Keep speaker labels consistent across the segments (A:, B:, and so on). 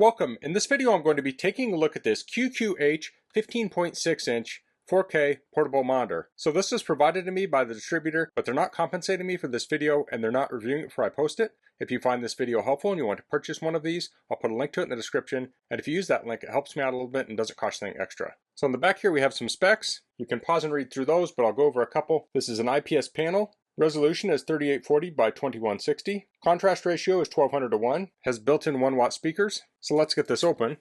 A: Welcome. In this video I'm going to be taking a look at this QQH 15.6 inch 4K portable monitor. So this is provided to me by the distributor, but they're not compensating me for this video and they're not reviewing it before I post it. If you find this video helpful and you want to purchase one of these, I'll put a link to it in the description, and if you use that link it helps me out a little bit and doesn't cost anything extra. So on the back here we have some specs. You can pause and read through those, but I'll go over a couple. This is an IPS panel. Resolution is 3840 by 2160. Contrast ratio is 1200 to 1. Has built-in 1-watt speakers. So let's get this open.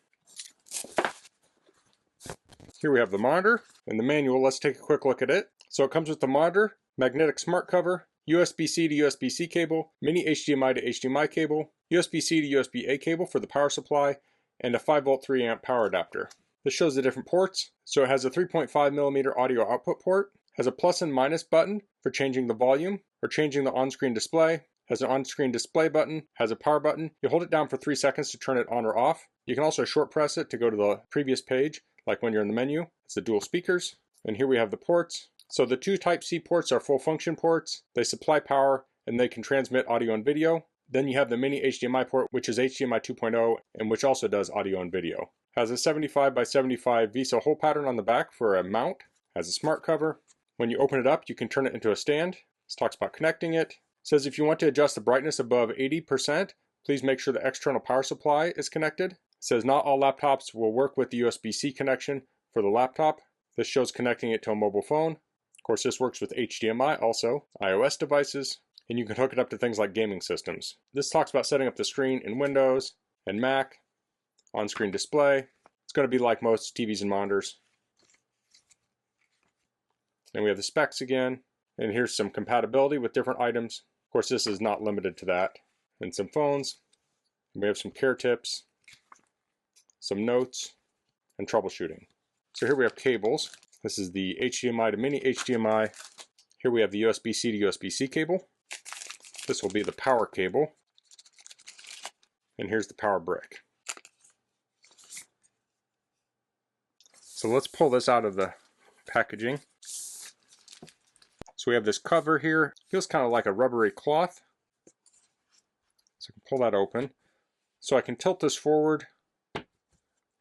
A: Here we have the monitor and the manual. Let's take a quick look at it. So it comes with the monitor, magnetic smart cover, USB-C to USB-C cable, mini HDMI to HDMI cable, USB-C to USB-A cable for the power supply, and a 5-volt 3-amp power adapter. This shows the different ports. So it has a 3.5mm audio output port, has a plus and minus button for changing the volume or changing the on-screen display, has an on-screen display button, has a power button. You hold it down for 3 seconds to turn it on or off. You can also short press it to go to the previous page, like when you're in the menu. It's the dual speakers. And here we have the ports. So the two Type-C ports are full function ports. They supply power and they can transmit audio and video. Then you have the mini HDMI port, which is HDMI 2.0 and which also does audio and video. Has a 75 by 75 VESA hole pattern on the back for a mount. Has a smart cover. When you open it up, you can turn it into a stand. This talks about connecting it. It says if you want to adjust the brightness above 80%, please make sure the external power supply is connected. It says not all laptops will work with the USB-C connection for the laptop. This shows connecting it to a mobile phone. Of course, this works with HDMI also, iOS devices, and you can hook it up to things like gaming systems. This talks about setting up the screen in Windows and Mac, on-screen display. It's going to be like most TVs and monitors. And we have the specs again, and here's some compatibility with different items. Of course, this is not limited to that. And some phones. We have some care tips, some notes, and troubleshooting. So here we have cables. This is the HDMI to mini HDMI. Here we have the USB-C to USB-C cable. This will be the power cable. And here's the power brick. So let's pull this out of the packaging. So we have this cover here. It feels kind of like a rubbery cloth. So I can pull that open. So I can tilt this forward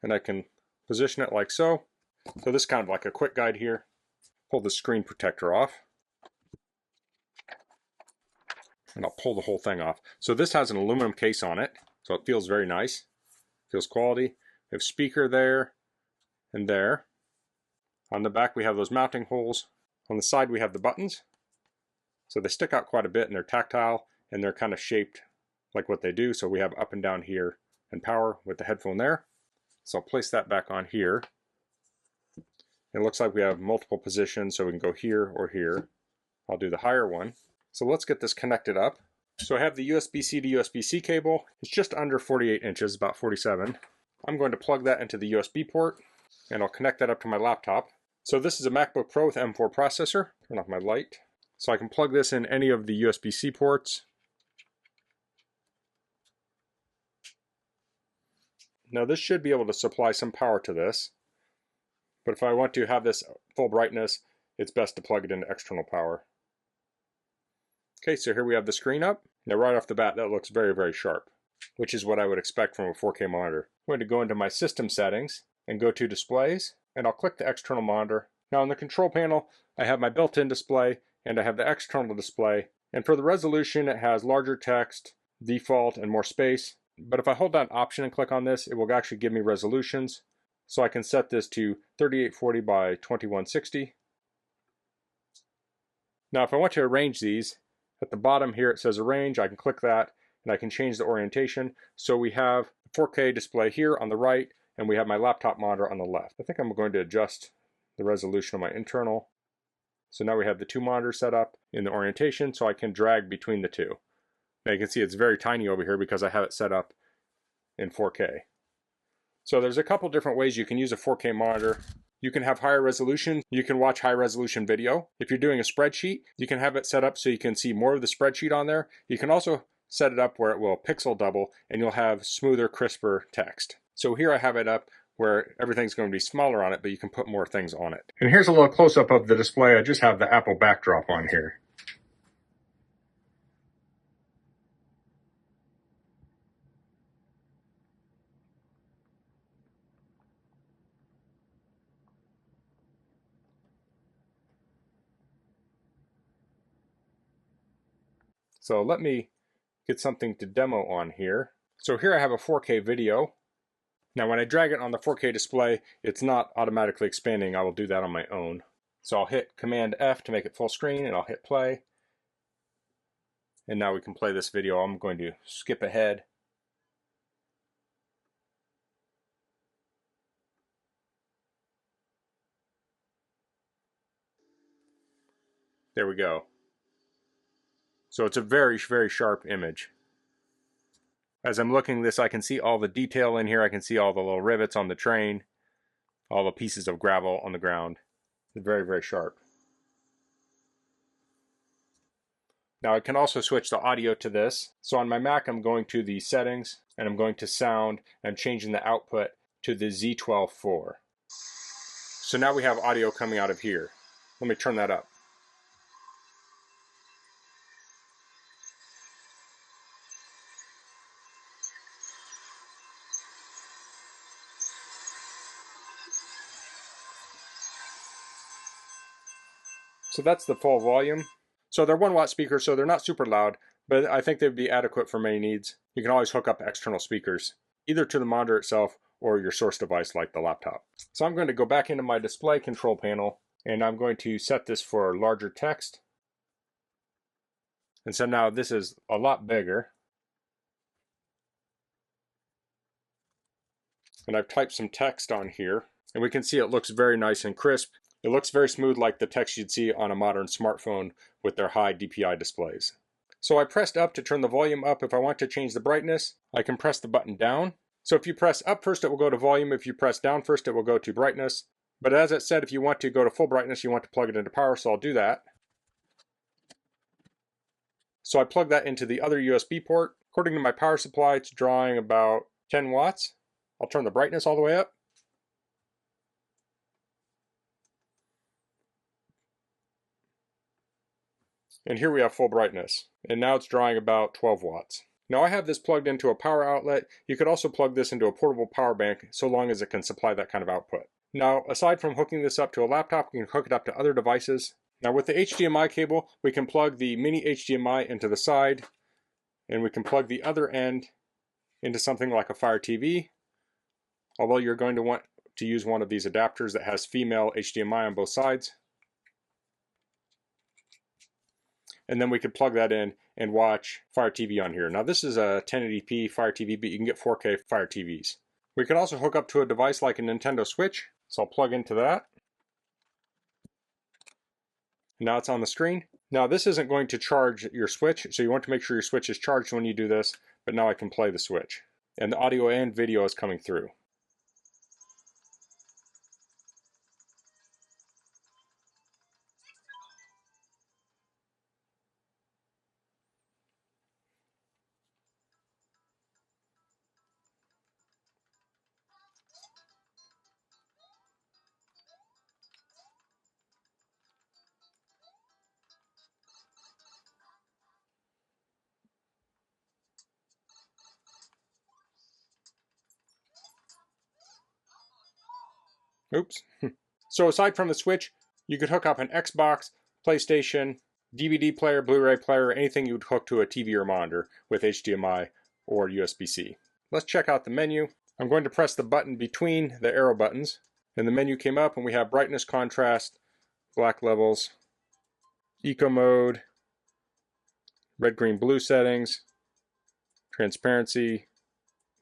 A: and I can position it like so. So this is kind of like a quick guide here. Pull the screen protector off. And I'll pull the whole thing off. So this has an aluminum case on it. So it feels very nice. Feels quality. We have speaker there and there. On the back we have those mounting holes. On the side we have the buttons. So they stick out quite a bit and they're tactile and they're kind of shaped like what they do. So we have up and down here and power with the headphone there. So I'll place that back on here. It looks like we have multiple positions, so we can go here or here. I'll do the higher one. So let's get this connected up. So I have the USB-C to USB-C cable. It's just under 48 inches, about 47. I'm going to plug that into the USB port and I'll connect that up to my laptop. So this is a Macbook Pro with M4 processor. Turn off my light. So I can plug this in any of the USB-C ports. Now this should be able to supply some power to this. But if I want to have this full brightness, it's best to plug it into external power. Okay, so here we have the screen up. Now right off the bat, that looks very, very sharp, which is what I would expect from a 4K monitor. I'm going to go into my system settings and go to displays. And I'll click the external monitor. Now on the control panel, I have my built-in display and I have the external display. And for the resolution, it has larger text, default, and more space. But if I hold down Option and click on this, it will actually give me resolutions. So I can set this to 3840 by 2160. Now if I want to arrange these, at the bottom here it says arrange. I can click that and I can change the orientation. So we have the 4K display here on the right, and we have my laptop monitor on the left. I think I'm going to adjust the resolution of my internal. So now we have the two monitors set up in the orientation, so I can drag between the two. Now you can see it's very tiny over here because I have it set up in 4K. So there's a couple different ways you can use a 4K monitor. You can have higher resolution. You can watch high resolution video. If you're doing a spreadsheet, you can have it set up so you can see more of the spreadsheet on there. You can also set it up where it will pixel double and you'll have smoother, crisper text. So here I have it up where everything's going to be smaller on it, but you can put more things on it. And here's a little close-up of the display. I just have the Apple backdrop on here. So let me get something to demo on here. So here I have a 4K video. Now when I drag it on the 4K display, it's not automatically expanding. I will do that on my own. So I'll hit Command F to make it full screen, and I'll hit play. And now we can play this video. I'm going to skip ahead. There we go. So it's a very, very sharp image. As I'm looking at this, I can see all the detail in here. I can see all the little rivets on the train, all the pieces of gravel on the ground. It's very, very sharp. Now I can also switch the audio to this. So on my Mac, I'm going to the settings, and I'm going to sound, and I'm changing the output to the Z12.4. So now we have audio coming out of here. Let me turn that up. So that's the full volume. So they're 1 watt speakers, so they're not super loud, but I think they'd be adequate for many needs. You can always hook up external speakers, either to the monitor itself or your source device like the laptop. So I'm going to go back into my display control panel, and I'm going to set this for larger text. And so now this is a lot bigger. And I've typed some text on here, and we can see it looks very nice and crisp. It looks very smooth like the text you'd see on a modern smartphone with their high DPI displays. So I pressed up to turn the volume up. If I want to change the brightness, I can press the button down. So if you press up first, it will go to volume. If you press down first, it will go to brightness. But as it said, if you want to go to full brightness, you want to plug it into power, so I'll do that. So I plug that into the other USB port. According to my power supply, it's drawing about 10 watts. I'll turn the brightness all the way up. And here we have full brightness. And now it's drawing about 12 watts. Now I have this plugged into a power outlet. You could also plug this into a portable power bank so long as it can supply that kind of output. Now, aside from hooking this up to a laptop, we can hook it up to other devices. Now with the HDMI cable, we can plug the mini HDMI into the side, and we can plug the other end into something like a Fire TV. Although you're going to want to use one of these adapters that has female HDMI on both sides. And then we could plug that in and watch Fire TV on here. Now this is a 1080p Fire TV, but you can get 4K Fire TVs. We could also hook up to a device like a Nintendo Switch. So I'll plug into that. Now it's on the screen. Now this isn't going to charge your Switch, so you want to make sure your Switch is charged when you do this, but now I can play the Switch. And the audio and video is coming through. Oops. So aside from the Switch, you could hook up an Xbox, PlayStation, DVD player, Blu-ray player, anything you would hook to a TV or monitor with HDMI or USB-C. Let's check out the menu. I'm going to press the button between the arrow buttons, and the menu came up, and we have brightness, contrast, black levels, eco mode, red, green, blue settings, transparency,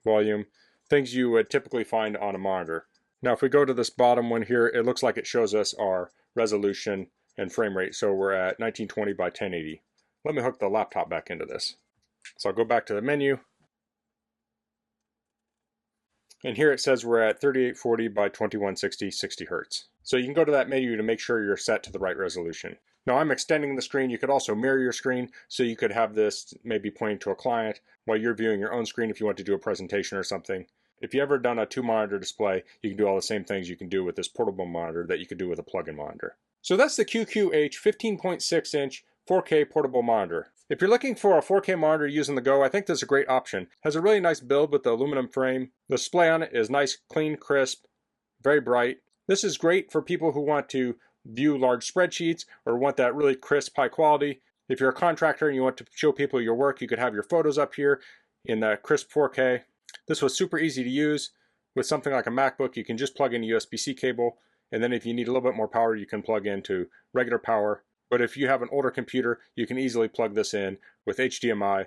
A: volume, things you would typically find on a monitor. Now if we go to this bottom one here, it looks like it shows us our resolution and frame rate. So we're at 1920 by 1080. Let me hook the laptop back into this. So I'll go back to the menu. And here it says we're at 3840 by 2160, 60 Hertz. So you can go to that menu to make sure you're set to the right resolution. Now I'm extending the screen. You could also mirror your screen, so you could have this maybe pointing to a client while you're viewing your own screen if you want to do a presentation or something. If you've ever done a 2-monitor display, you can do all the same things you can do with this portable monitor that you could do with a plug-in monitor. So that's the QQH 15.6-inch 4K portable monitor. If you're looking for a 4K monitor using the go, I think this is a great option. It has a really nice build with the aluminum frame. The display on it is nice, clean, crisp, very bright. This is great for people who want to view large spreadsheets or want that really crisp, high quality. If you're a contractor and you want to show people your work, you could have your photos up here in the crisp 4K. This was super easy to use. With something like a MacBook, you can just plug in a USB-C cable, and then if you need a little bit more power, you can plug into regular power. But if you have an older computer, you can easily plug this in with HDMI,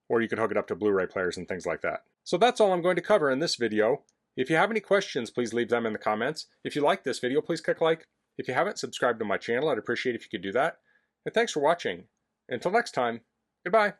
A: or you can hook it up to Blu-ray players and things like that. So that's all I'm going to cover in this video. If you have any questions, please leave them in the comments. If you like this video, please click like. If you haven't subscribed to my channel, I'd appreciate if you could do that. And thanks for watching. Until next time, goodbye.